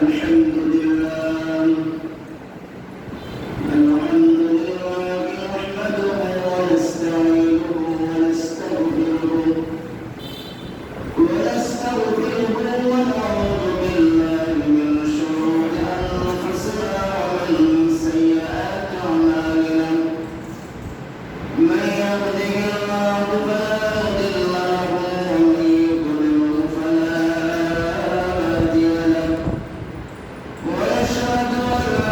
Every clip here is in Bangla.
الحمد لله نحمده ونستعينه ونستغفره ونعوذ بالله من شرور أنفسنا ومن سيئات أعمالنا من يهده الله فلا مضل له ومن يضلل فلا هادي له وأشهد أن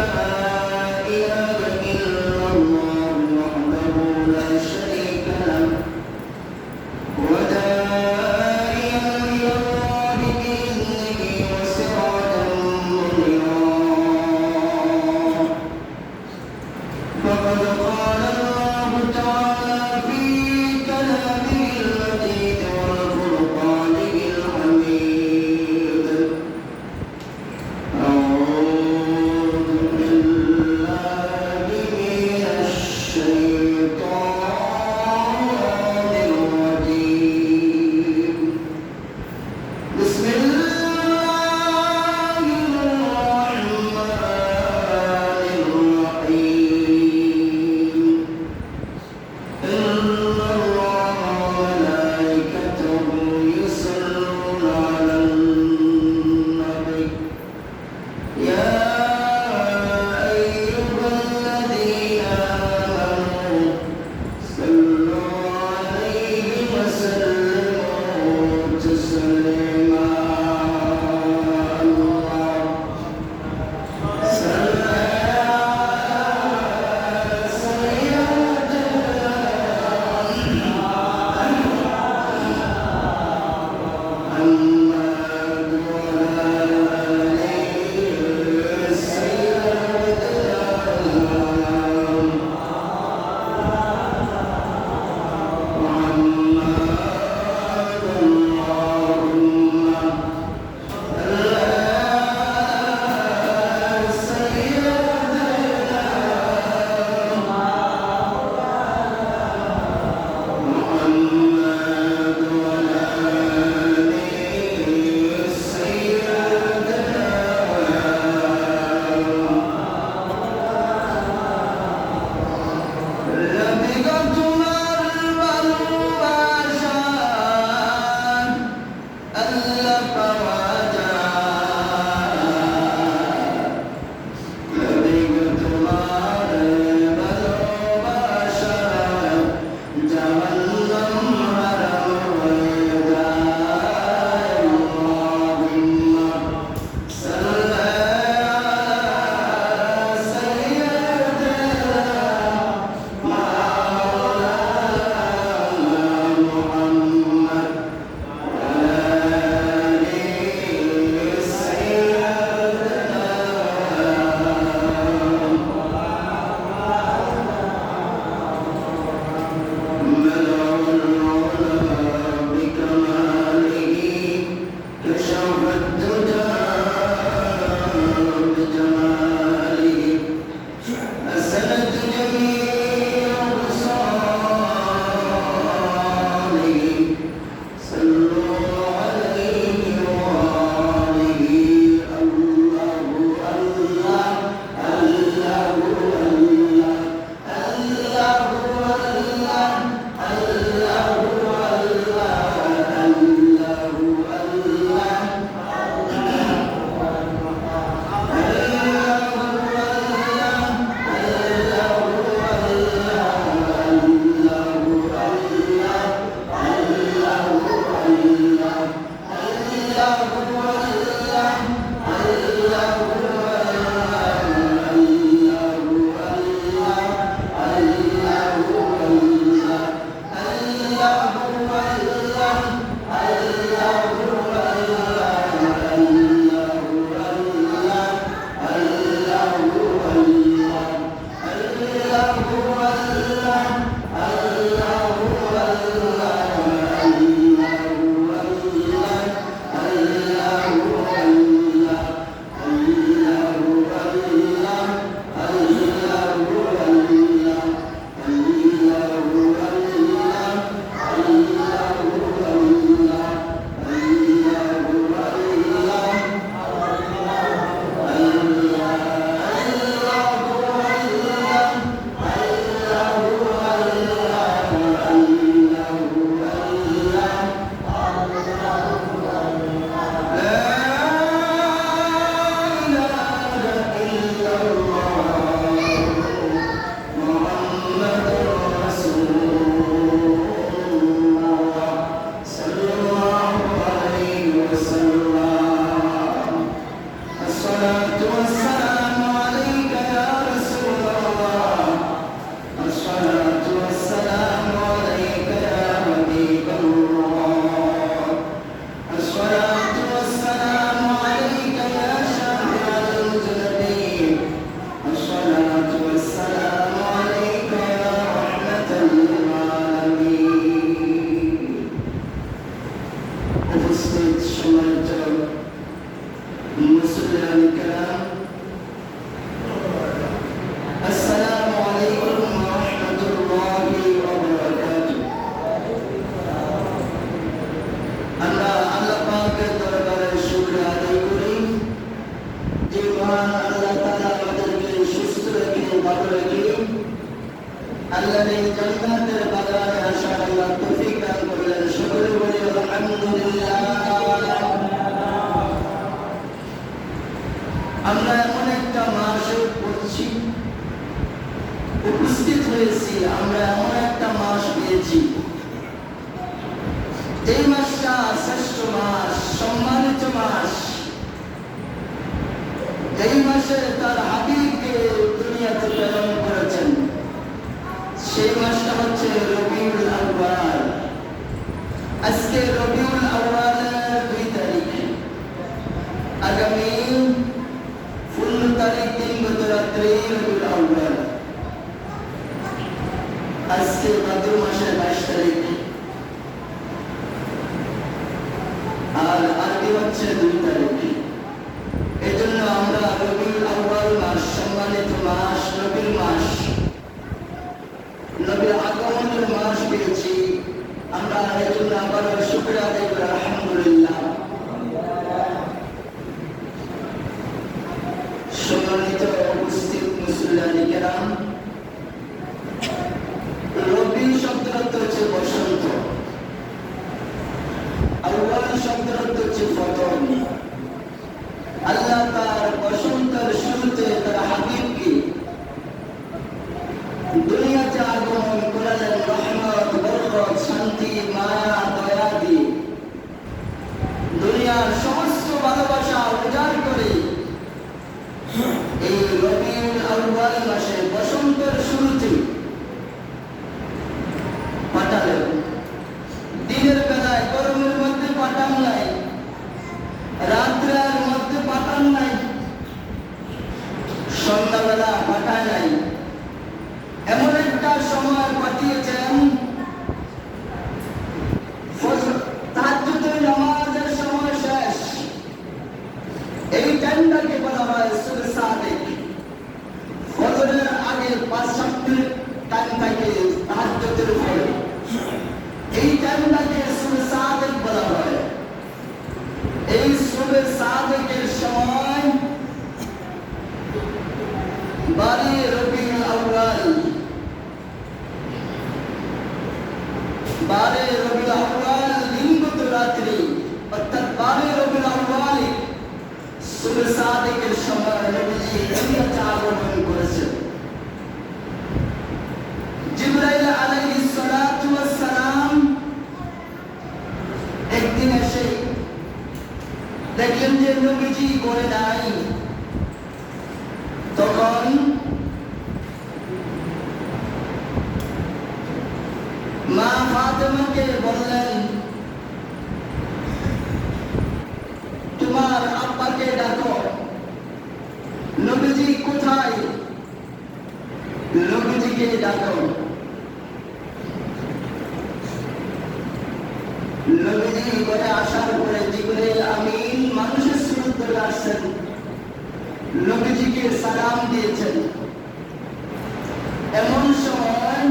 রেখে আল্লাহর এই জান্নাতের বাগানে আসার আল্লাহ তৌফিক দান করলেন। সকলে বলি আলহামদুলিল্লাহ। আমরা এমন একটা মাসে পড়ছি, উপস্থিত হয়েছি, আমরা এমন একটা মাস পেয়েছি, এই মাসটা শ্রেষ্ঠ মাস, সম্মানিত মাস। এই মাসে তার হাবিবকে দুনিয়াতে প্রেরণ করেছেন। সেই মাসটা হচ্ছে রবিউল আউয়াল। আজকে রবিউল আউয়ালের 2 তারিখ, আগামী 15 তারিখ দিনগত রাত্রে রবিউল আউয়াল। আজকে ভাদ্র মাসের 22 তারিখ, আর আরবি হচ্ছে 2 তারিখ। এই জন্য আমরা রবিউল আউয়াল মাস, সম্মানিত মাস, নবীর মাস, নবীর আগমনের মাস পেয়েছি। আমরা এই জন্য আবার শুকরিয়া আদায় করি, আলহামদুলিল্লাহ। সম্মানিত উপস্থিত মুসল্লিয়ানে কেরাম, রবি শব্দের অর্থ হচ্ছে বসন্ত, আউয়াল শব্দের অর্থ হচ্ছে প্রথম। আল্লাহ তার বসন্তের শুরুতে তার হাবিবকে দুনিয়াতে আগমন করালেন রহমত, বরকত, শান্তি, মায়া, দয়া দিয়ে। দুনিয়ার সমস্ত ভালোবাসা উজাড় করে এই রবিউল আউয়াল মাসে বসন্তের শুরুতে পাঠালেন। দিনের বেলায় গরমের মধ্যে পাঠান নাই, রাত্রের মধ্যে পাঠান নাই, সন্ধ্যাবেলা পাঠায় নাই। এমন একটা সময় পাঠিয়েছেন, তাহাজ্জুদের নামাজের সময় শেষ। এই টাইমটাকে বলা হয় সুবহ সাদিক। ফজরের আগে 5-7 মিনিট টাইম থাকে তাহাজ্জুদের পরে, এই টাইমটাকে সুবহ সাদিক বলা হয়। এই সুবহ সাদিকের সময় 12 রবিউল আউয়াল, 12 রবিউল আউয়াল দিনগত রাত্রি, অর্থাৎ 12 রবিউল আউয়াল সুবহ সাদিকের সময় নবীজি দুনিয়াতে আগমন করেছেন। জিবরাইল আলাইহিস সালাতু ওয়াস সালাম একদিন এসে দেখলেন যে নবীজি করে নাই। তখন মা ফাতেমাকে বললেন, তোমার আব্বাকে ডাকো, নবীজি কোথায়? নবীজিকে ডাকো। নবীজি ঘরে আসার পরে জিবরাইল আমিন মানুষের সুরত ধরে আসছেন, নবীজিকে সালাম দিয়েছেন। এমন সময়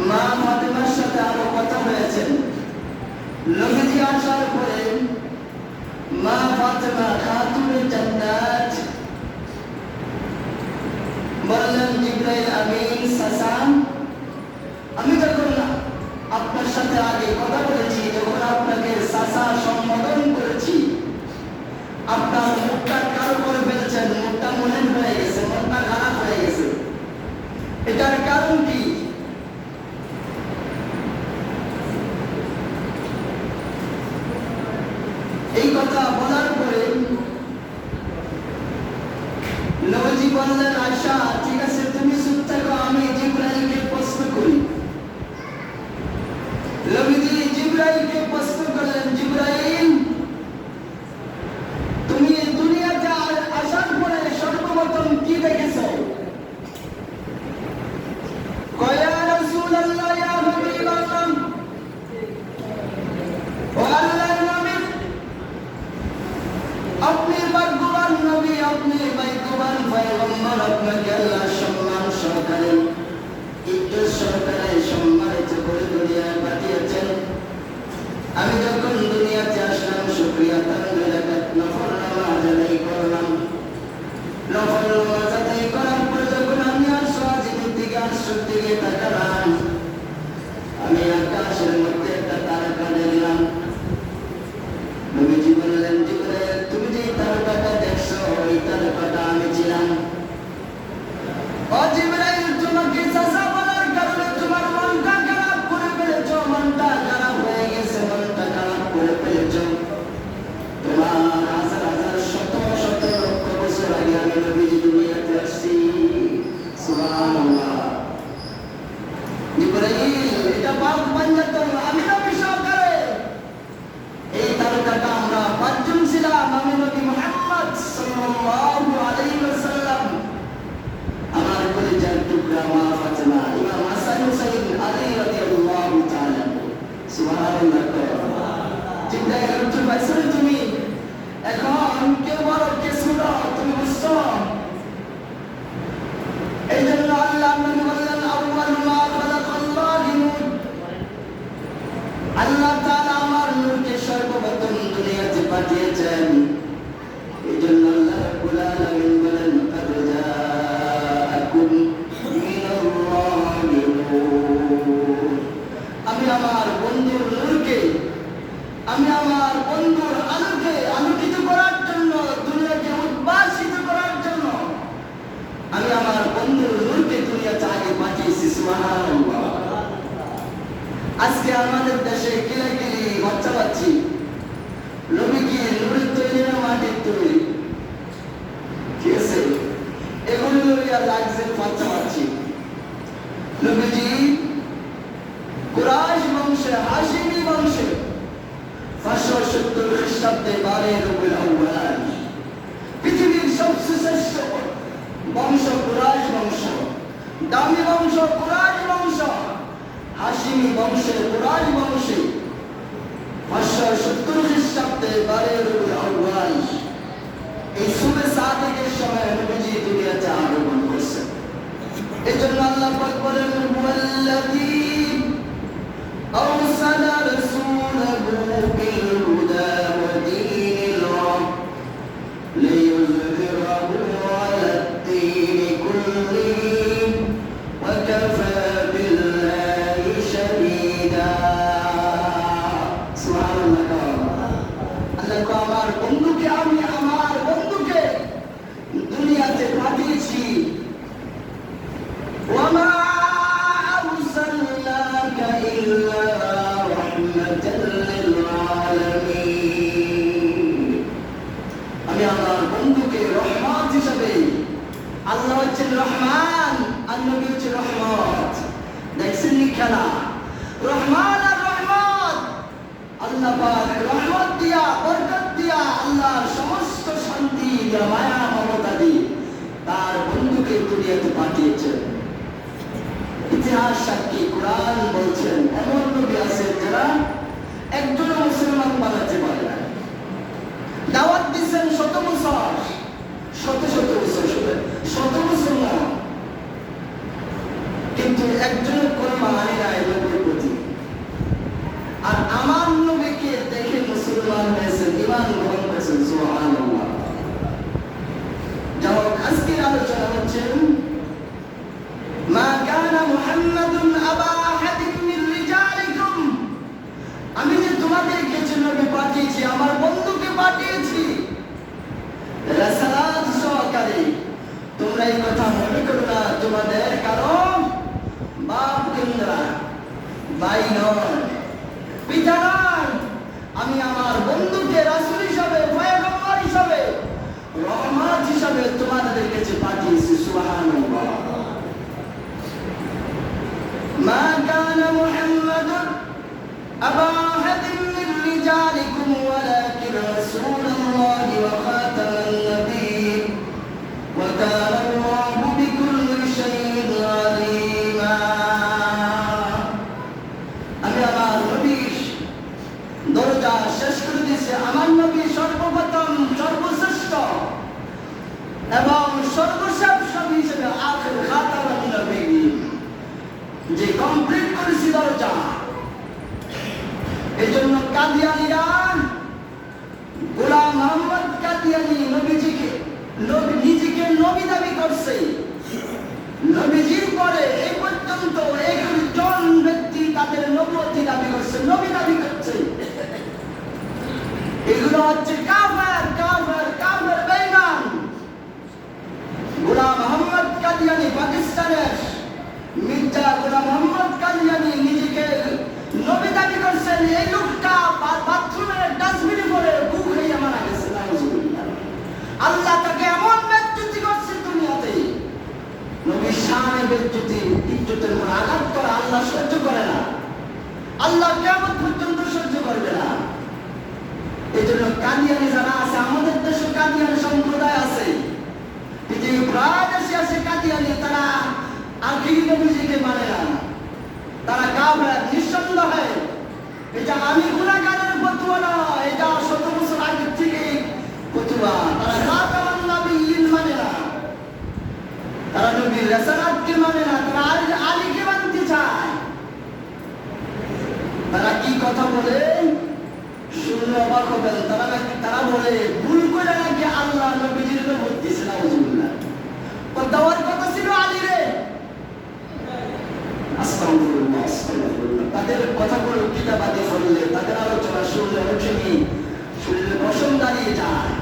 মা ফাতেমার সাথে আরো কথা হয়েছেন। নবীজি আসার পরে মা ফাতেমা খাতুনে জান্নাত বললেন, জিবরাইল আমিন চাচা, আমি যখন আপনার সাথে আগে কথা বলেছি, যখন আপনাকে চাচা সম্বোধন করেছি, আপনার মুখটা কালো করে ফেলেছেন, মুখটা মলিন হয়ে গেছে, মনটা খারাপ হয়ে গেছে। এটার কারণ কি? এই কথা বলার পরে নবীজি বললেন, আয়শা ঠিক আছে, তুমি চুপ থাকো, আমি জিবরাইলকে প্রশ্ন করি। নবীজি জিবরাইলকে প্রশ্ন করলেন, জিবরাইল তুমি দুনিয়াতে আসার পরে সর্বপ্রথম কি দেখেছো? কয়া রাসূলুল্লাহ, ইয়া হাবিবাল্লাহ, ও আল্লাহর নবী, আপনি ভাগ্যবান নবী, আপনি ভাগ্যবান পয়গম্বর, আপনাকে আল্লাহ সম্মান সহকারে, ইজ্জত সহকারে সম্মানিত করে দুনিয়ায় পাঠিয়েছেন। আমি যখন দুনিয়াতে আসলাম সুবহানাল্লাহ। জিব্রাইল উঠে পাইছো তুমি এখন কে বড় কে ছোট তুমি বুঝছো? এই জন্য আল্লাহ নবী বললেন আউয়ালু মা খালাকাল্লাহু নূর। আল্লাহ তাআলা আমার নূরকে সর্বপ্রথম দুনিয়াতে পাঠিয়েছেন। এই জন্য আল্লাহ রাব্বুল আলামিন বলেন কাদ জাআকুম মিনাল্লাহি নূর। আমি আমার বন্ধুর নূরকে, আমি আমার বন্ধুর আলোকে আলোকিত করার জন্য, দুনিয়াকে উদ্ভাসিত করার জন্য আমি আমার বন্ধুর নূরকে দুনিয়াতে আগে পাঠিয়েছি। সুবহানাল্লাহ। আজকে আমাদের দেশে কিলাকিলি বাচ্চা পাচ্ছি নবী কি নূরের তৈরি না মাটির তৈরি? ঠিক আছে, এগুলো লইয়া লাগছে বাচ্চা পাচ্ছি। নবীজি কুরাইশ বংশে, হাশিমি বংশে 570 খ্রিস্টাব্দে 12 রবিউল আউয়াল পৃথিবীর সবচেয়ে শ্রেষ্ঠ বংশ কুরাইশ বংশ, দামি বংশ কুরাইশ বংশ, হাশিমি বংশে কুরাইশ বংশে 570 খ্রিস্টাব্দে 12 রবিউল আউয়াল এই সুবে সাদিকের সময় নবীজি দুনিয়াতে আগমন করেছেন। এই জন্য আল্লাহ পাক বলেন ওয়াল্লাযী أرسل رسوله بالهدى ودين الحق ليظهره على الدين كله وكفى بالله شهيدا। সুবহানাল্লাহ। আল্লাহ কো আমার বন্ধুকে, আমি আমার বন্ধুকে দুনিয়াতে পাঠিয়েছি। ওয়ামা আমি আমার বন্ধুকে রহমত হিসাবে, আল্লাহ হচ্ছেন রহমান আর নবী হচ্ছে রহমত। দেখছেন নি খেলা? রহমান আর রহমত। আল্লাহ পাক রহমত দিয়া, বরকত দিয়া, আল্লাহর সমস্ত শান্তি দিয়া, মায়া মমতা দিয়ে তার বন্ধুকে দুনিয়াতে পাঠিয়েছেন। ইতিহাস সাক্ষী, কুরআন বলছেন এমন নবী আছেন যারা একজন মুসলমান বানাতে পারে না। দাওয়াত দিচ্ছেন শত বছর, শত শত বছর, শত বছর না, কিন্তু একজনের কোনো মানে নাই নবীর প্রতি। আর আমার নবীকে দেখে মুসলমান হয়েছেন, ঈমান গ্রহণ করেছেন। সুবহানাল্লাহ। যাই হোক, আজকের আলোচনা হচ্ছে মা কানা মুহাম্মাদুন আবা আহাদিন মিন রিজালিকুম। আমি যে তোমাদেরকে নবী পাঠিয়েছি, আমার বন্ধুকে পাঠিয়েছি রাসালাত সহকারে। তোমরা এই কথা মনে করো না তোমাদের কারো বাপ কেন্দ্রা, ভাই নয়, পিতা নয়। আমি আমার বন্ধুকে রাসূল হিসাবে, পয়গম্বর হিসাবে, রহমত হিসাবে তোমাদের কাছে পাঠিয়েছি। সুবহানাল্লাহ। মা কানা মুহাম্মাদুন আবা আহাদিন মিন রিজালিকুম ওয়ালাকিন রাসূলুল্লাহি ওয়া খাতামান নাবিয়্যিন ওয়া কানা আল্লাহু বিকুল্লি শাইইন আলীমা। আমি আমার নবীর দরজা শেষ করে দিয়েছি। আমার নবী সর্বপ্রথম, সর্বশ্রেষ্ঠ এবং সর্বশেষ নবী হিসেবে আখির খাতামান নাবিয়্যিন যে কমপ্লিট করেছি দরজা। এই জন্য কাদিয়ানীরা, গোলাম মোহাম্মদ কাদিয়ানী নবীজিকে, নিজেকে নবী দাবি করছে। নবীজির পরে এই পর্যন্ত 21 জন ব্যক্তি তাদের নবুয়তি দাবি করছে, নবী দাবি করছে। এগুলো হচ্ছে কাফের, কাফের, কাফের, বেঈমান। গোলাম মোহাম্মদ কাদিয়ানী পাকিস্তানের মির্জা গোলাম মোহাম্মদ কাদিয়ানী নিজেকে নবী দাবি করছেন। এই লোকটা বাথরুমের ডাস্টবিনে পড়ে বুক হয়ে মারা গেছে। আল্লাহ তাকে এমন বেজ্জতি করছে দুনিয়াতে, নবীর শানে বেজ্জতি, ইজ্জতের উপর আঘাত করা আল্লাহ সহ্য করে না। আল্লাহ কিয়ামত পর্যন্ত সহ্য করবে না। এই জন্য কাদিয়ানী যারা আছে, আমাদের দেশে কাদিয়ানী সম্প্রদায় আছে, পৃথিবীর প্রায় দেশে আছে কাদিয়ানী। তারা আখিরি নবীজিকে মানে না, তারা কাফের। নিঃসন্দেহে এটা আমি গুনাহগারের ফতোয়া না, এটা 100 বছর আগে থেকে ফতোয়া। তারা খাতামান নবীয়্যিন মানে না, তারা নবীর রাসালাতকে মানে না, তারা আলীকে মানতে চায়। তারা কি কথা বলে শুনলে অবাক হবেন। তারা বলে ভুল করে নাকি আল্লাহ নবীজির নবুয়ত দিয়েছেন। আউযুবিল্লাহ। দেওয়ার কথা ছিল আলীরে। আস্তাগফিরুল্লাহ, আস্তাগফিরুল্লাহ। তাদের কথাগুলো কিতাবাদি করলে, তাদের আলোচনা শুনলে ওঠেনি, শুনলে বসন দাঁড়িয়ে যায়।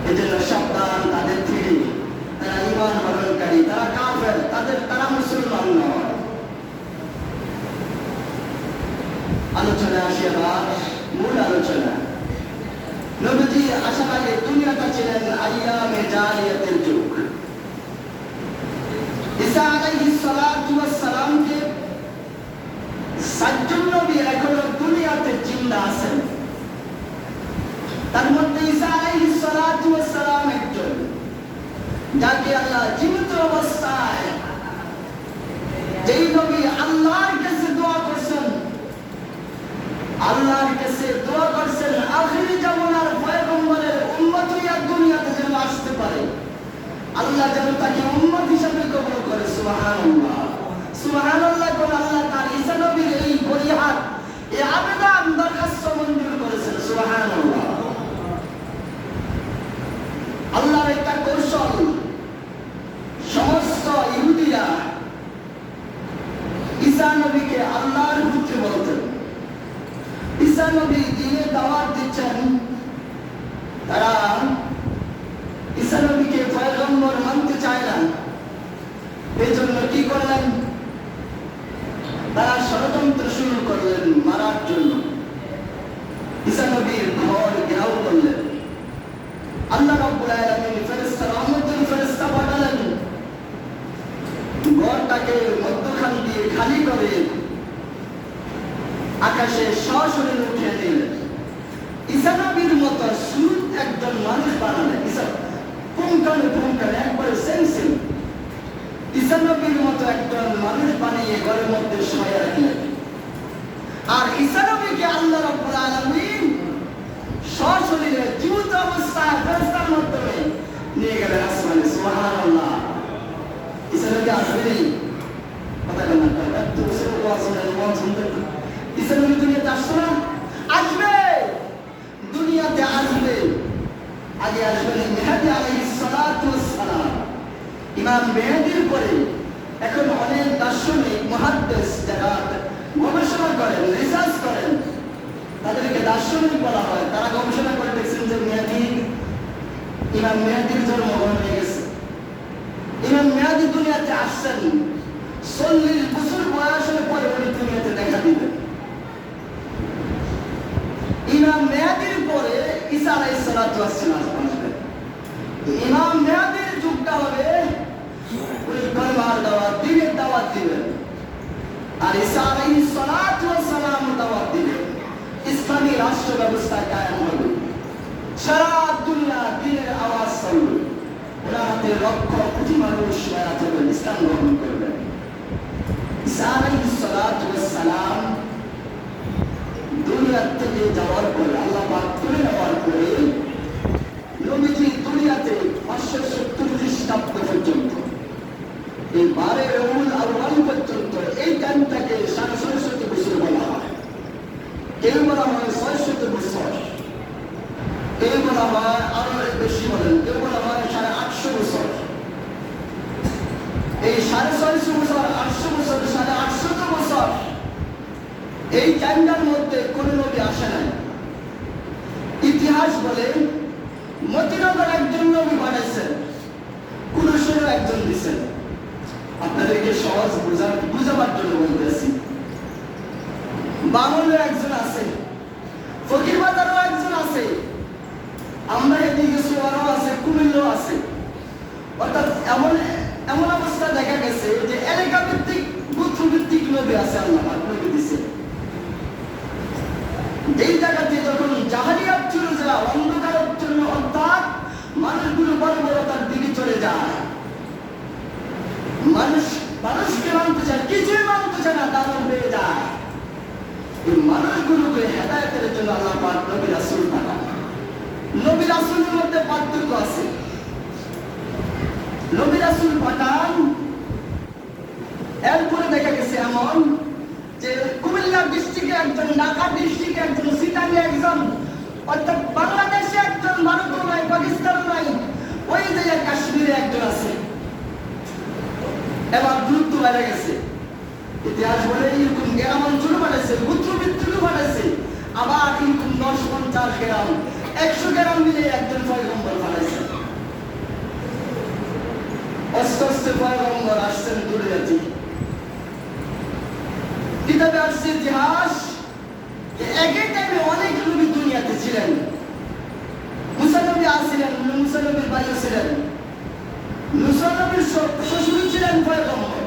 এজন্য সাবধান তাদের থেকে। তারা ঈমান হরণকারী, তারা কাফের, তারা মুসলমান নয়। আলোচনা আসে আবার মূল আলোচনা। নবীজি আসার আগে দুনিয়াটা ছিলেন আইয়ামে জাহিলিয়াতের যুগ। ঈসা আলাইহিস সালাতু ওয়াস সালামকে 7 জন নবী এখনো দুনিয়াতে জিন্দা আছেন। তার মধ্যে ঈসা আলাইহিস সালাতু ওয়াস সালাম একজন, যাকে আল্লাহ জীবিত অবস্থায় যেই নবী আল্লাহর কাছে দোয়া করছেন, আখিরি জামানার পয়গম্বরের উম্মত হইয়া দুনিয়াতে যেন আসতে পারে, আল্লাহ যেন তাকে উম্মত হিসেবে কবুল করে। সুবহানাল্লাহ, সুবহানাল্লাহ। কোন আল্লাহ তার ঈসা নবীর এই ফরিয়াদ, এই আবেদন দরখাস্ত মঞ্জুর করেছেন। সুবহানাল্লাহ। আল্লাহর একটা কৌশল, সমস্ত ইহুদিরা ঈসা নবীকে আল্লাহর পুত্র বলতেন। ঈসা নবী দ্বীনে দাওয়াত দিচ্ছেন, তারা ঈসা নবীকে পয়গম্বর মানতে চায় না। এই জন্য কি করলেন? তারা ষড়যন্ত্র শুরু করলেন মারার জন্য। ঈসা নবীর ঘর ঘেরাও করলেন। আল্লাহ রাব্বুল আলামিন ফেরেশতা, রহমতের ফেরেশতা পাঠালেন, ঘরটাকে মধ্যখান দিয়ে খালি করে আকাশে সরাসরি উঠিয়ে দিলেন। ঈসা নবীর মতো সুদ একজন মানুষ বানালেন। ঈসা পুঙ্খানুপুঙ্খানে একবারে সেন্সিং ঈসা নবীর মতো একজন মানুষ বানিয়ে ঘরের মধ্যে শোয়া রাখলেন। আর ঈসা নবীকে আল্লাহ রাব্বুল আলামিন সশরীরে জীবিত অবস্থায় ফেরেশতার মাধ্যমে নিয়ে গেলেন আসমানে। সুবহানাল্লাহ। ঈসা নবী আসবেন, কথা বলেন না, এত বছর ওয়াজ শুনতেন। ঈসা নবী দুনিয়াতে আসছে না? আসবে, দুনিয়াতে আসবে। আগে আসবেন মেহেদী আলাইহিস সালাতু ওয়াস সালাম। ইমাম মেহেদীর পরে এখন অনেক দার্শনিক মুহাদ্দিস যারা গবেষণা করেন, রিসার্চ করেন, তাদেরকে দার্শনিক বলা হয়। তারা গবেষণা করে দেখছেন যে ইমাম মেহেদীর জন্মগ্রহণ হয়ে গেছে। ইমাম মেহেদী দুনিয়াতে আসছেন 40 বছর বয়সের পরে উনি দুনিয়াতে দেখা দিবেন। ইমাম মেহেদীর পরে ঈসা আলাইহিস সালাতু ওয়াস সালাম আসবেন। ইমাম মেহেদীর যুগটা হবে উনি কলমার দাওয়াত, দ্বীনের দাওয়াত দিবেন। আর ঈসা আলাইহিস সালাতু ওয়াস সালাম দাওয়াত দিবেন। ইসলামী রাষ্ট্র ব্যবস্থা কায়েম হবে, সারা দুনিয়া দ্বীনের আওয়াজ চলবে। ওনার হাতে লক্ষ কোটি মানুষ বায়াত হবেন, ইসলাম গ্রহণ করবেন। ঈসা আলাইহিস সালাতু ওয়াস সালাম দুনিয়া থেকে যাওয়ার পরে, আল্লাহ পাক তুলে নেওয়ার পরে, নবীজি দুনিয়াতে 570 খ্রিস্টাব্দ পর্যন্ত, এই 12 রবিউল আউয়াল পর্যন্ত, এই টাইমটাকে 650 বছর বলা হয়। কেউ বলা হয় 600 বছর, কেউ বলা হয় আরো বেশি বলেন, কেউ বলা হয় 850 বছর। এই 650 বছর, 800 বছর, 850 বছর, এই টাইমটার মধ্যে কোন নবী আসে নাই। ইতিহাস বলে মদিনার একজন নবী বানাইছেন, কুরুশেরও একজন দিচ্ছেন। আপনাদেরকে সহজ বুঝাবার জন্য বলতেছি। বামনের একজন আছে, ফকিরবাজারও একজন আছে, আমরা এদিকে সোয়ারও আছে, কুমিল্লাও আছে। অর্থাৎ এমন অবস্থা দেখা গেছে যে এলাকা ভিত্তিক, গোত্র ভিত্তিক নবী আছে, আল্লাহ নবী দিচ্ছে। এই জায়গাতে যখন জাহালিয়াত চলে যায়, অন্ধকারের জন্য, অর্থাৎ মানুষগুলো বর্বরতার দিকে চলে যায়, মানুষকে মানতে চায়, কিছুই মানতে চায় না, দানব হয়ে যায়। এই মানুষগুলোকে হেদায়েতের জন্য আল্লাহ পাক নবী রাসূল পাঠান। নবী রাসূলের মধ্যে পার্থক্য আছে। নবী রাসূল পাঠান, এরপরে দেখা গেছে এমন যে কুমিল্লা ডিস্ট্রিক্টে একজন, ঢাকা ডিস্ট্রিক্টে একজন, সিটাঙ্গে একজন, অর্থাৎ বাংলাদেশে একজন, ভারতও নাই, পাকিস্তানও নাই, ওই জায়গায় কাশ্মীরে একজন আছে। এবার দ্রুত বেড়ে গেছে। ইতিহাস বলে এরকম গ্রাম অঞ্চল বাড়াইছে, গুত্রবিত্রু বাড়াইছে, আবার এরকম 10-50 গ্রাম, 100 গ্রাম মিলে একজন পয়গম্বর বাড়াইছে। আস্তে আস্তে পয়গম্বর আসছেন দুনিয়াতে। কিতাবে আসছে ইতিহাস, একই টাইমে অনেক নবী দুনিয়াতে ছিলেন। মুসা নবী আসছিলেন, মুসা নবীর ভাই ছিলেন, মুসা নবীর শ্বশুর ছিলেন পয়গম্বর।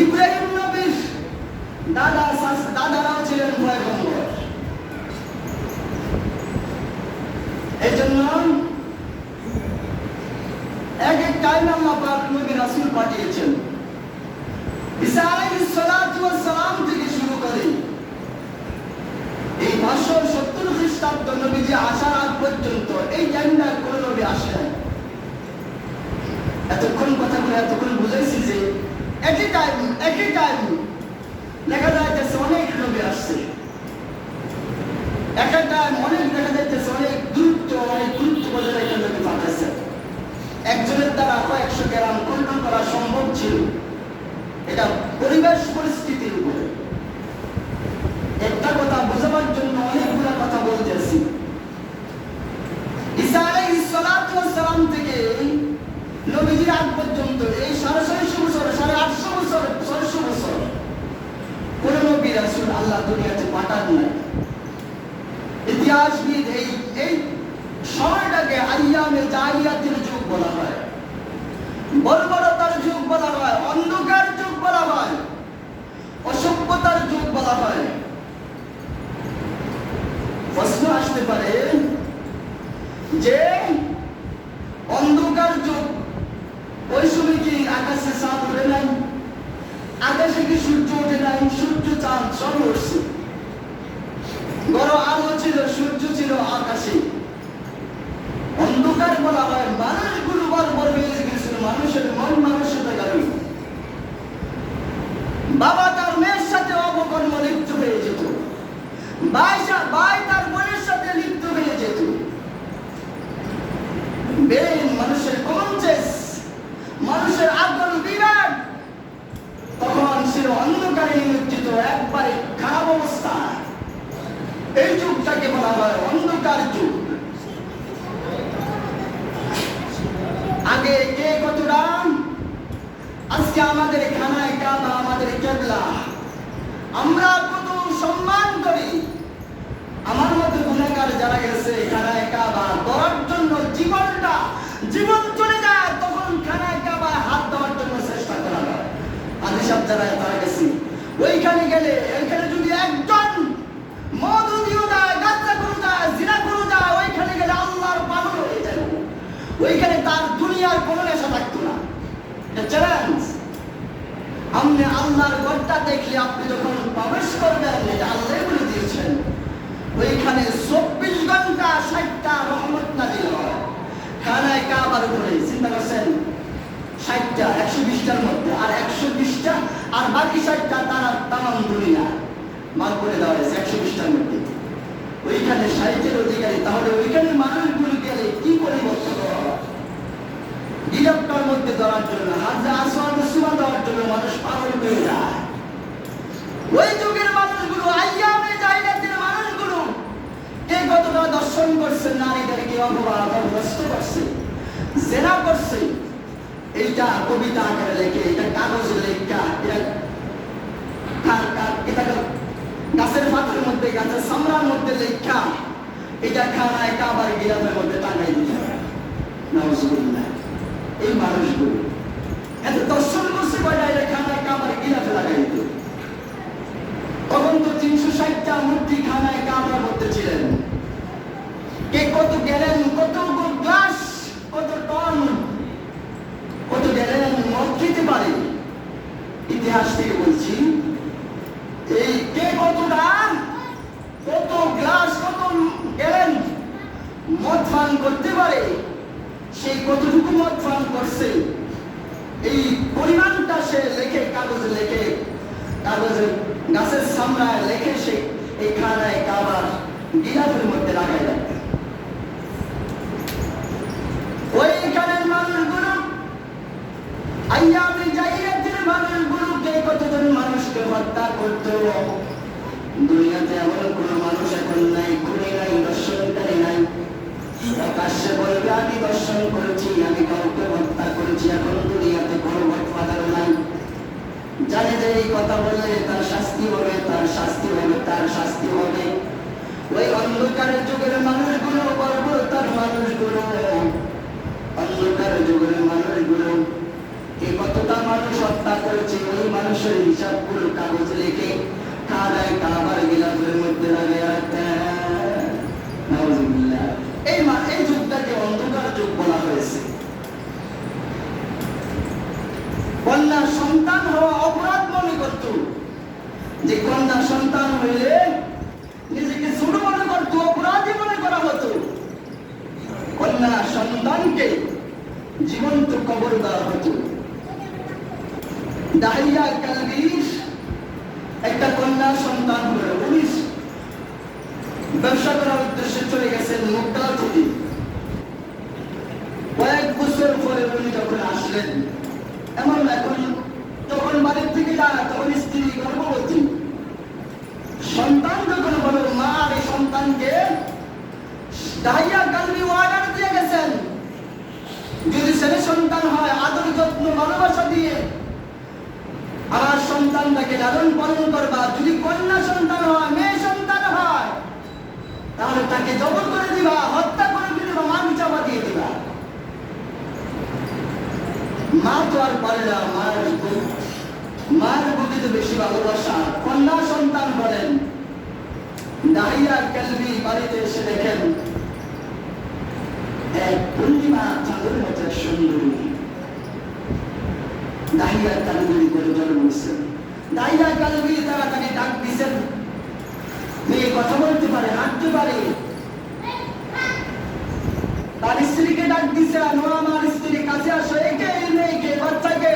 ইব্রাহিম নবীর দাদারাও ছিলেন পয়গম্বর। এই জন্য এক এক টাইমে আল্লাহ পাক নবী রাসূল পাঠিয়েছেন। ঈসা আলাইহিস সালাতু ওয়াস সালাম থেকে শুরু করে এই 570 খ্রিস্টাব্দ নবীজি আসার আগ পর্যন্ত এই টাইমটা কোন নবী আসে নাই। এতক্ষণ কথা বলে এতক্ষণ বুঝাইছি যে একই টাইম দেখা যাইতেছে অনেক নবী আসছে, একটা টাইম অনেক দেখা যাইতেছে অনেক গুরুত্ব বজায় রেখে নবী পাঠাইছে। একজনের দ্বারা কয়েকশো গ্রাম কন্ট্রোল করা সম্ভব ছিল, এটা পরিবেশ পরিস্থিতির উপরে। একটা কথা বোঝাবার জন্য অনেকগুলো কথা বলতেছি। ঈসা আলাইহিস সালাতু ওয়াস সালাম থেকে নবীজির আগ পর্যন্ত এই 650 বছর, 850 বছর, 600 বছর কোন নবী রাসূল আল্লাহ দুনিয়াতে পাঠান নাই। ইতিহাসবিদ এই সময়টাকে আইয়ামে জাহিলিয়াতের যুগ বলা হয়, বর্বরতার যুগ বলা হয়, অন্ধকার যুগ বলা হয়, অসভ্যতার যুগ বলা হয়। প্রশ্ন আসতে পারে যে অন্ধকার যুগ, ওই সময় কি আকাশে চাঁদ ওঠে নাই? আকাশে কি সূর্য ওঠে নাই? সূর্য চাঁদ সব উঠছে, বড় আলো ছিল, সূর্য ছিল আকাশে। অন্ধকার বলা হয় মানুষগুলো বর্বর হয়ে গেছিল, মানুষের মন মানুষের গাড়ি। বাবা তার মেয়ের সাথে অপকর্ম লিপ্ত হয়ে যেত, ভাই তার বোনের সাথে লিপ্ত হয়ে যেত। বেইন মানুষের কনসেস, মানুষের আকল বিভাগ তখন ছিল অন্ধকারে নিমজ্জিত, একবারে খারাপ অবস্থা। এই যুগটাকে বলা হয় অন্ধকার যুগ। আগে কে কতটা, আজকে আমাদের খানায় কাবা, আমাদের কেবলা, আমরা কত সম্মান করি। আমার মতো গুনাহগার যারা গেছে খানায় কাবা ধরার জন্য জীবন চলে যায়, তখন খানায় কাবা হাত দেওয়ার জন্য চেষ্টা করা হয়। আদিসাব যারা তারা গেছে, ওইখানে গেলে ওইখানে যদি একজন মদ দিও যায়, গাঁজা করু যায়, জিনা করু যায়, ওইখানে গেলে আল্লাহর পাগল হয়ে যায়। ওইখানে তার দুনিয়ার কোনো নেশা থাকতো না। এটা চ্যালেঞ্জ। আপনি আল্লাহর ঘরটা দেখলে আপনি যখন প্রবেশ করবেন, এটা আল্লাহ বলে দিয়েছেন, ওইখানে 24 ঘন্টা 60টা রহমত নাযিল হয়। খানায় কাবার উপরে চিন্তা করছেন, 60টা 120টার মধ্যে, আর 120টা আর বাকি 60টা তারা তামাম দুনিয়া মাল করে দেওয়া হয়েছে 120টার মধ্যে। ওইখানে 60-এর অধিকারী, তাহলে ওইখানে মানুষগুলো গেলে কি পরিবর্তন হয়? গিরফটার মধ্যে ধরার জন্য, হাজা আসওয়াদ সুমা দেওয়ার জন্য মানুষ পাগল হয়ে যায়। ওই যুগের মানুষগুলো, আইয়ামে জাহিলিয়াতের মানুষগুলো কে কতটা দর্শন করছে, নারীদেরকে অপগ্রস্ত করছে, জেনা করছে। এইটা কবিতা আকারে লেখে, এটা কাগজে লেখা, এটা গাছের পাতার মধ্যে, গাছের চামড়ার মধ্যে লেখা, এটা খানায় কাবার গিরামের মধ্যে টাঙাই দিতে হয়। নাউজুবিল্লাহ। এই মানুষগুলো এত দর্শন করছে, কয়টা এটা খানায় কাবার গিরামে লাগাই দিত। তখন তো 360টা মূর্তি খানায় কাবার মধ্যে ছিলেন। কে কত গেলেন, কত গ্লাস, কত টন, কত গেলেন মদ খেতে পারে। ইতিহাস থেকে বলছি, এই কে কতটা, কত গ্লাস, কত গ্যালেন মদ পান করতে পারে, সেই কতটুকু মদ পান করছে এই পরিমাণটা সে লেখে, কাগজে লেখে, কাগজের গাছের সামনায় লেখে, সে এই খানায় কাবার গিলাফের মধ্যে লাগাই রাখতেন। ওইখানের মানুষগুলো, আইয়ামে জাহিলিয়াতের মানুষগুলোকে কতজন মানুষকে হত্যা করত। দুনিয়াতে এমন কোন মানুষ এখন নাই, খুনি নাই, দর্শনকারী নাই, প্রকাশ্যে বলবে আমি দর্শন করেছি, আমি কাউকে হত্যা করেছি। এখন দুনিয়াতে কোনো গডফাদার নাই, জানে যে এই কথা বললে তার শাস্তি হবে, তার শাস্তি হবে, তার শাস্তি হবে। ওই অন্ধকারের যুগের মানুষগুলো, বর্বরতার মানুষগুলো, অন্ধকার যুগের মানুষগুলো কে কতটা মানুষ হত্যা করেছে, ওই মানুষের হিসাবগুলো কাগজ লিখে কাদায় কাবার গিলাফের মধ্যে লাগে রাখতেন। নাউজুবিল্লাহ। এই যুগটাকে অন্ধকার যুগ বলা হয়েছে। কন্যা সন্তান হওয়া অপরাধ মনে করত, যে কন্যা সন্তান হইলে নিজেকে ছোট মনে করত, অপরাধী মনে করা হতো। কন্যা সন্তানকে জীবন্ত কবর দেওয়া হতো। দাহিয়া কালবির একটা কন্যা সন্তান হলো, উনি ব্যবসা করার উদ্দেশ্যে চলে গেছেন মক্কা থেকে। কয়েক বছর পরে উনি যখন আসলেন, এমন এখন যখন বাড়ির থেকে যায় তখন স্ত্রী গর্ভবতী, সন্তান যখন হলো, মা এই সন্তানকে দাহিয়া কালবি অর্ডার দিয়ে গেছেন, যদি ছেলে সন্তান হয় আদর যত্ন ভালোবাসা দিয়ে আমার সন্তানটাকে লালন পালন করবা, যদি কন্যা সন্তান হয়, মেয়ে সন্তান হয়, তাহলে তাকে জবর করে দিবা, হত্যা করে দিবা, মান চাপা দিয়ে দিবা। মা তো আর পারে না, মার প্রতি তো বেশি ভালোবাসা। কন্যা সন্তান বলেন, দাহিয়া কালবি বাড়িতে এসে দেখেন এক পূর্ণিমা চাঁদের মতো সুন্দরী দাহিয়া কালবি করে জন্ম হয়েছেন। দাহিয়া কালবি তারা তাকে ডাক দিয়েছেন, মেয়ে কথা বলতে পারে, হাঁটতে পারে। তার স্ত্রীকে ডাক দিছে, আমার স্ত্রী কাছে আসো, একে মেয়েকে, বাচ্চাকে।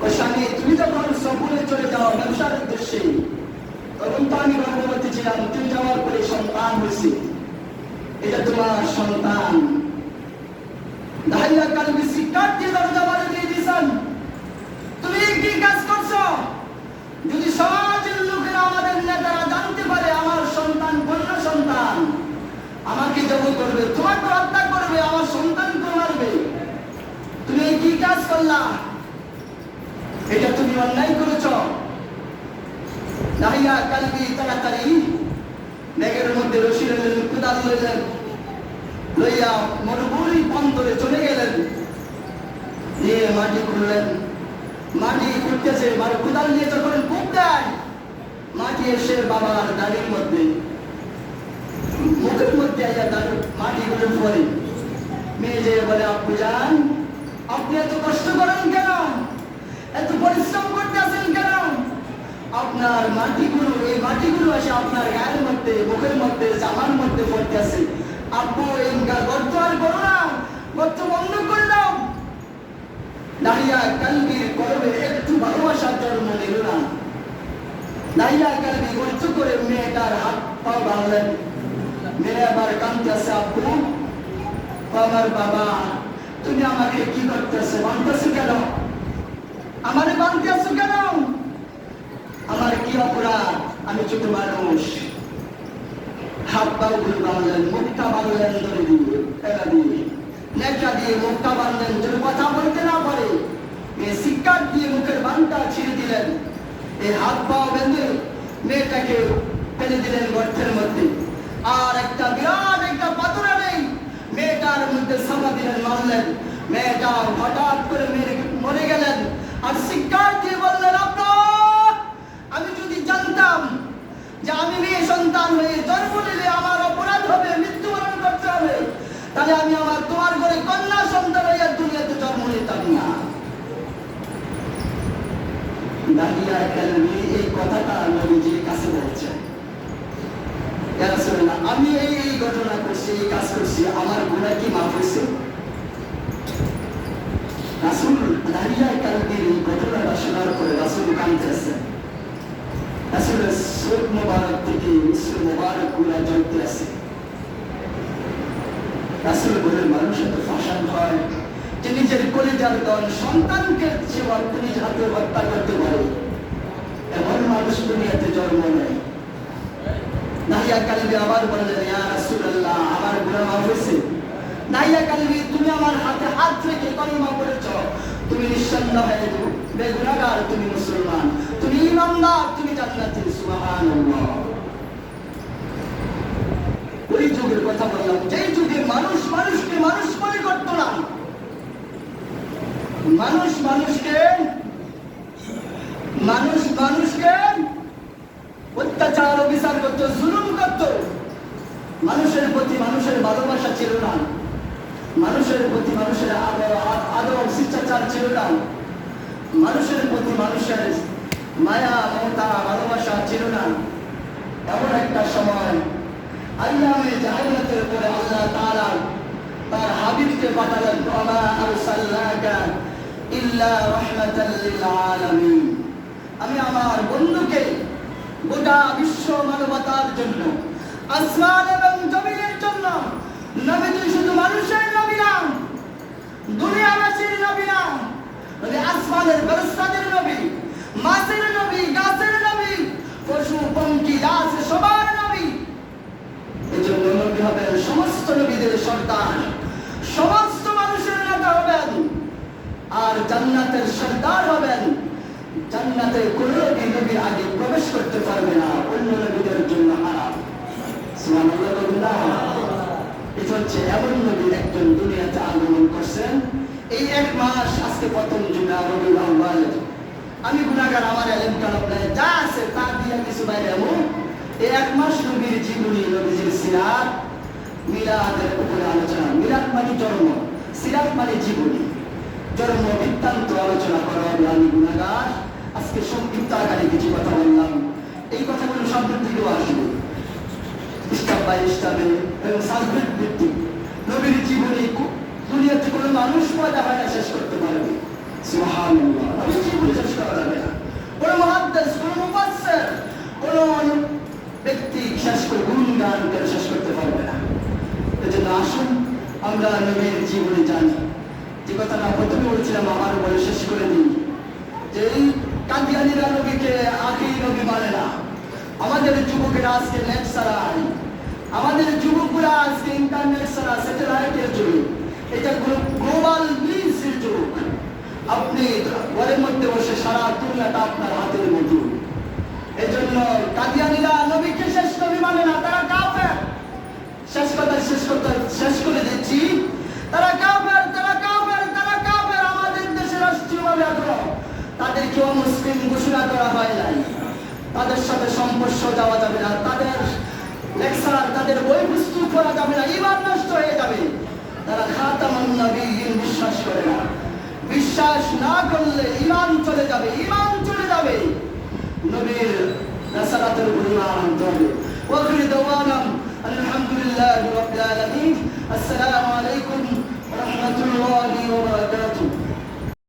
ও স্বামী, তুমি যখন সফরে চলে যাও ব্যবসার উদ্দেশ্যে, তখন তো আমি গর্ভবতী ছিলাম, তুমি যাওয়ার পরে সন্তান হয়েছে, এটা তোমার সন্তান। দাহিয়া কালবি শিক্ষার দিয়ে দরজা বাড়ি দিয়ে দিয়েছেন, তুমি কি কাজ করছো? যদি সমাজের লোকেরা, আমাদের নেতারা জানতে পারে আমার সন্তান কন্যা সন্তান, আমাকে জবর করবে, তোমাকে হত্যা করবে, আমার সন্তানকে মারবে। তুমি কি কাজ করলা? এটা তুমি অন্যায় করেছ। দাহিয়া কালবি তাড়াতাড়ি ব্যাগের মধ্যে রশি লইলেন, কুদাল লইলেন, লইয়া মরুভূমি প্রান্তরে চলে গেলেন, নিয়ে মাটি খুঁড়লেন। মাটি খুঁড়তেছে, কুদাল নিয়ে যখন কূপ দেয়, মাটি এসে বাবার দাড়ির মধ্যে, মুখের মধ্যে মাটি গুলো পড়ে। মেয়ে যে বলে, আপু যান, আপনি এত কষ্ট করেন কেন, এত পরিশ্রম করতে আছেন কেন? আপনার মাটিগুলো, এই মাটিগুলো এসে আপনার গায়ের মধ্যে, মুখের মধ্যে, জামার মধ্যে পড়তে আছে। আপু এই গর্ত আর করো না, গর্ত বন্ধ করে দাও। দাহিয়া কালবির কলবে একটু ভালোবাসার জন্ম নিল না। দাহিয়া কালবি গর্ত করে মেয়েটার হাত পা বাঁধলেন। মেয়ে আবার কাঁদতে আছে, আপু আমার বাবা, তুমি আমাকে কি করতেছো, বাঁধতেছো কেন, আমারে বাঁধতে আছো কেন, আমার কি অপরাধ, আমি ছোট মানুষ। হাত পাও গুলো বাঁধলেন, মুখটা বাঁধলেন ধরে দিয়ে, টেকা দিয়ে, নেকটা দিয়ে মুখটা বাঁধলেন, যেন কথা বলতে না পারে। শিক্ষার দিয়ে মুখের বানটা ছিঁড়ে দিলেন, এই হাত পাও বেঁধে মেয়েটাকে ফেলে দিলেন গর্তের মধ্যে। আর একটা বিরাট একটা পাথর নেই, মেয়েটার মধ্যে সামা দিলেন, মারলেন। মেয়েটা হঠাৎ করে মরে গেলেন। আর শিক্ষার দিয়ে বললেন, আমি যদি জানতাম যে আমি মেয়ে সন্তান হয়ে জন্ম নিলে আমার অপরাধ হবে, মৃত্যুবরণ করতে হবে, তাহলে আমি আমার তোমার ঘরে কন্যা সন্তান হইয়া দুনিয়াতে জন্ম নিতাম না। দাহিয়া কালবি এই কথাটা নবীজির কাছে বলছেন, ইয়া রাসূলুল্লাহ আমি এই ঘটনা করছি, এই কাজ করছি, আমার গুনাহ কি মাফ হয়েছে? রাসূল দাহিয়া কালবির এই ঘটনাটা শোনার পরে রাসূল কাঁদতেছেন। রাসূলের চোখ মোবারক থেকে অশ্রু মোবারক গুলা ঝরতে আছে। রাসূল বলেন মানুষ এত ফাঁসান হয় যে নিজের কলিজার দল সন্তানকে নিজ হাতে হত্যা করতে পারে, এমন মানুষ দুনিয়াতে জন্ম নেয়। দাহিয়া কালবি আবার বললেন ইয়া রাসূলুল্লাহ আমার গুনাহ মাফ হয়েছে? দাহিয়া কালবি তুমি আমার হাতে হাত রেখে কলমা পড়েছ, তুমি নিঃসন্দেহে বেগুনাহগার, তুমি মুসলমান, তুমি ঈমানদার, তুমি জান্নাতি। সুবহানাল্লাহ। ওই যুগের কথা বললাম যেই যুগে মানুষ মানুষকে মানুষ মনে করত না, মানুষ মানুষকে অত্যাচার অবিচার করত, জুলুম করত, মানুষের প্রতি মানুষের ভালোবাসা ছিল না, মানুষের প্রতি মানুষের আদর শিষ্টাচার ছিল না, মানুষের প্রতি মানুষের মায়া মমতা ভালোবাসা ছিল না। এমন একটা সময় আইয়ামে জাহিলিয়াতের উপরে আল্লাহ তাআলা তার হাবিবকে পাঠালেন, ওয়া আরসালনাকা ইল্লা রাহমাতাল লিল আলামিন। আমি আমার বন্ধুকে গোটা বিশ্ব মানবতার জন্য, আসমান এবং জমিনের জন্য, নবীজি শুধু মানুষের নবী না, দুনিয়াবাসীর নবী না, নবী আসমানের ফেরেশতাদের নবী, মাছের নবী, গাছের নবী, পশু পঙ্খী যা আছে সবার নবী। এজন্য নবী হবেন সমস্ত নবীদের সর্দার, সমস্ত মানুষের নেতা হবেন, আর জান্নাতের সর্দার হবেন। জান্নাতে কোনো নবী আগে প্রবেশ করতে পারবে না, অন্য নবীদের জন্য হারাম। সুবহানাল্লাহ। এটা হচ্ছে এমন নবী একজন দুনিয়াতে আগমন করছেন। এই এক মাস আজকে প্রথম জুমা রবিউল আউয়াল, আমি গুনাহগার, আমার ইলম কালাম নাই, যা আছে তা দিয়ে কিছু বাইরে এমন এই এক মাস নবীর জীবনী, নবীজির সিরাত, মিলাদের উপরে আলোচনা। মিলাদ মানে জন্ম, সিরাত মানে জীবনী, জন্ম বৃত্তান্ত আলোচনা করা হবে। আমি গুনাহগার, আজকে সংক্ষিপ্ত আকারে কিছু কথা বললাম, এই কথাগুলো সামনের দিকেও আসবে স্টাপ বাই স্টাপে এবং সাবজেক্ট ভিত্তিক। নবীর জীবনী দুনিয়াতে কোনো মানুষ পয়দা হয় না শেষ করতে পারবে। সুবহানাল্লাহ। নবীর জীবনী শেষ করা যাবে না, কোনো মুহাদ্দিস, কোনো মুফাসসির, কোনো ব্যক্তি শেষ করে গুণগান করে শেষ করতে পারবে না। এজন্য আসুন আমরা নবীর জীবনী জানি। যে কথাটা প্রথমে বলছিলাম আমার বলে শেষ করে দিই, যে এই কাদিয়ানীরা নবীকে আখেরি নবী মানে না। আমাদের যুবকেরা আজকে নেট ছাড়াই, আমাদের যুবকরা আজকে ইন্টারনেট ছাড়া, স্যাটেলাইটের যুগ, এটা গ্লোবাল নিউজের যুগ। আপনি ঘরের মধ্যে বসে সারা দুনিয়াটা আপনার হাতের মধ্যে। এজন্য কাদিয়ানীরা নবীকে শেষ নবী মানে না, তারা কাফের। শেষ করে দিচ্ছি, তারা কাফের, তারা কাফের, তারা কাফের। আমাদের দেশে রাষ্ট্রীয়ভাবে এখনো তাদেরকে অমুসলিম ঘোষণা করা হয় নাই, তাদের সাথে সংস্পর্শ যাওয়া যাবে না, তাদের লেকচার, তাদের বই প্রস্তুত করা যাবে না, ঈমান নষ্ট হয়ে যাবে। তারা খাতামুন নবিয়্যিন বিশ্বাস করে না, বিশ্বাস না করলে ঈমান চলে যাবে, ঈমান চলে যাবে, নবীর রাসালাতের উপর ঈমান আনতে হবে। ওয়া আখিরু দাওয়ানা আলহামদুলিল্লাহি রাব্বিল আলামিন। আসসালামু আলাইকুম ওয়া রাহমাতুল্লাহি ওয়া বারাকাতুহু।